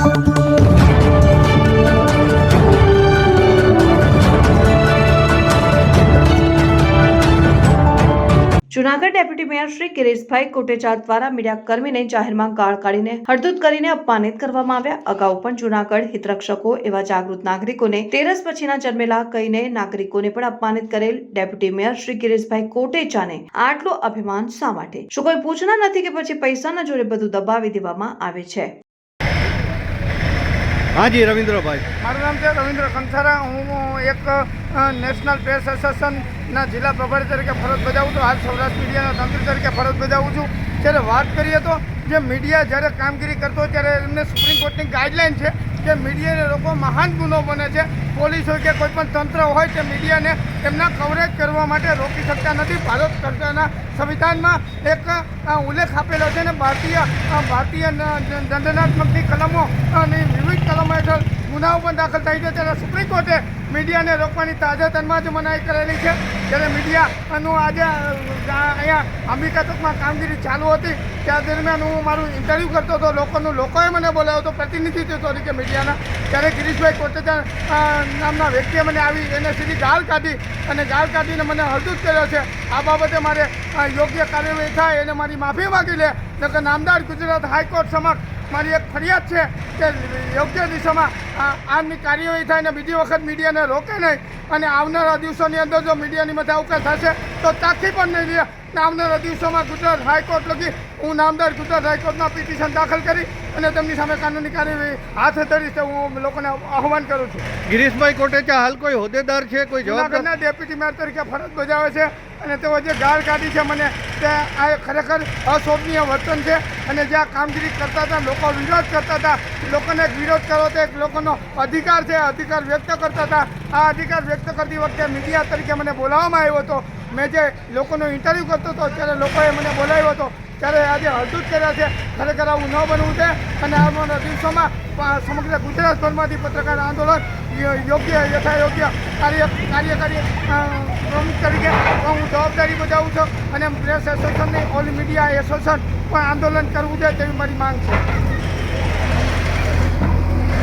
Junagadh deputy mayor Shri Girishbhai Kotecha દ્વારા મીડિયાકર્મીને જાહેરમાં ગાળ કાઢીને હળદૂત કરીને અપમાનિત કરવામાં આવ્યા। અગાઉ પણ જૂનાગઢ હિતરક્ષકો એવા જાગૃત નાગરિકોને તેરસ પછીના જન્મેલા કહીને નાગરિકોને પણ અપમાનિત કરેલ ડેપ્યુટી મેયર શ્રી ગિરીશભાઈ કોટેચાને આટલું અભિમાન શા માટે? શું કોઈ પૂછના નથી કે પછી પૈસાના જોડે બધું દબાવી દેવામાં આવે છે? हाँ जी रविंद्रभाई, મારું નામ છે રવિન્દ્ર કંસારા। હું એક નેશનલ પ્રેસ એસોસિએશનના જિલ્લા પ્રભારી તરીકે ફરજ બજાવું છું। હાલ સૌરાષ્ટ્ર મીડિયાના તંત્ર તરીકે ફરજ બજાવું છું। જ્યારે વાત કરીએ તો જે મીડિયા જ્યારે કામગીરી કરતો હોય ત્યારે એમને સુપ્રીમ કોર્ટની ગાઈડલાઇન છે કે મીડિયાને લોકો મહાન ગુનો બને છે। પોલીસ હોય કે કોઈ પણ તંત્ર હોય તે મીડિયાને એમના કવરેજ કરવા માટે રોકી શકતા નથી। ભારત સરકારના સંવિધાનમાં એક ઉલ્લેખ આપેલો છે ને ભારતીય દંડનાત્મકની કલમો અને વિવિધ કલમો હેઠળ ગુનાઓ પણ દાખલ થાય છે। ત્યારે સુપ્રીમ કોર્ટે મીડિયાને રોકવાની તાજેતરમાં જ મનાઈ કરેલી છે। જ્યારે મીડિયાનું આજે અહીંયા અંબિકા ચોકમાં કામગીરી ચાલુ હતી ત્યાં દરમિયાન હું મારું ઇન્ટરવ્યૂ કરતો હતો, લોકોએ મને બોલાવ્યો હતો પ્રતિનિધિત્વ તરીકે મીડિયાના। ત્યારે ગિરીશભાઈ કોટેચા નામના વ્યક્તિએ મને આવી એને સીધી ગાળ કાઢી અને ગાળ કાઢીને મને હળદૂત કર્યો છે। આ બાબતે મારે યોગ્ય કાર્યવાહી થાય એને મારી માફી માગી લે, નકર નામદાર ગુજરાત હાઈકોર્ટ સમક્ષ મારી એક ફરિયાદ છે કે યોગ્ય દિશામાં આમની કાર્યવાહી થાય અને બીજી વખત મીડિયાને રોકે નહીં અને આવનારા દિવસોની અંદર જો મીડિયાની મધ્ય આવું કંઈ થશે તો તાકી પણ નહીં લે। આવનારા દિવસોમાં ગુજરાત હાઈકોર્ટ લગી હું નામદાર ગુજરાત હાઈકોર્ટમાં પિટિશન દાખલ કરી અને તેમની સામે કાનૂની કાર્યવાહી હાથ ધરીશ તો હું લોકોને આહ્વાન કરું છું। ગિરીશભાઈ કોટેચા હાલ કોઈ હોદ્દેદાર છે, કોઈ જવાબદારના ડેપ્યુટી મેયર તરીકે ફરજ બજાવે છે અને તેઓ જે ગાળ કાઢી છે મને તે આ ખરેખર અશોભનીય વર્તન છે અને જ્યાં કામગીરી કરતા હતા લોકો વિરોધ કરતા હતા, લોકોને વિરોધ કરો તો એક લોકોનો અધિકાર છે, અધિકાર વ્યક્ત કરતા હતા। આ અધિકાર વ્યક્ત કરતી વખતે મીડિયા તરીકે મને બોલાવવામાં આવ્યો હતો। મેં જે લોકોનો ઇન્ટરવ્યૂ કરતો હતો ત્યારે લોકોએ મને બોલાવ્યો હતો ત્યારે આજે હળદૂત કર્યા છે। ખરેખર આવું ન બનવું છે અને આવનારા દિવસોમાં સમગ્ર ગુજરાતભરમાંથી પત્રકાર આંદોલન યોગ્ય યથાયોગ્ય કાર્યકારી પ્રમુખ તરીકે હું જવાબદારી બજાવું છું અને પ્રેસ એસોસિએશનની ઓલ મીડિયા એસોસિએશન પણ આંદોલન કરવું છે તેવી મારી માંગ છે।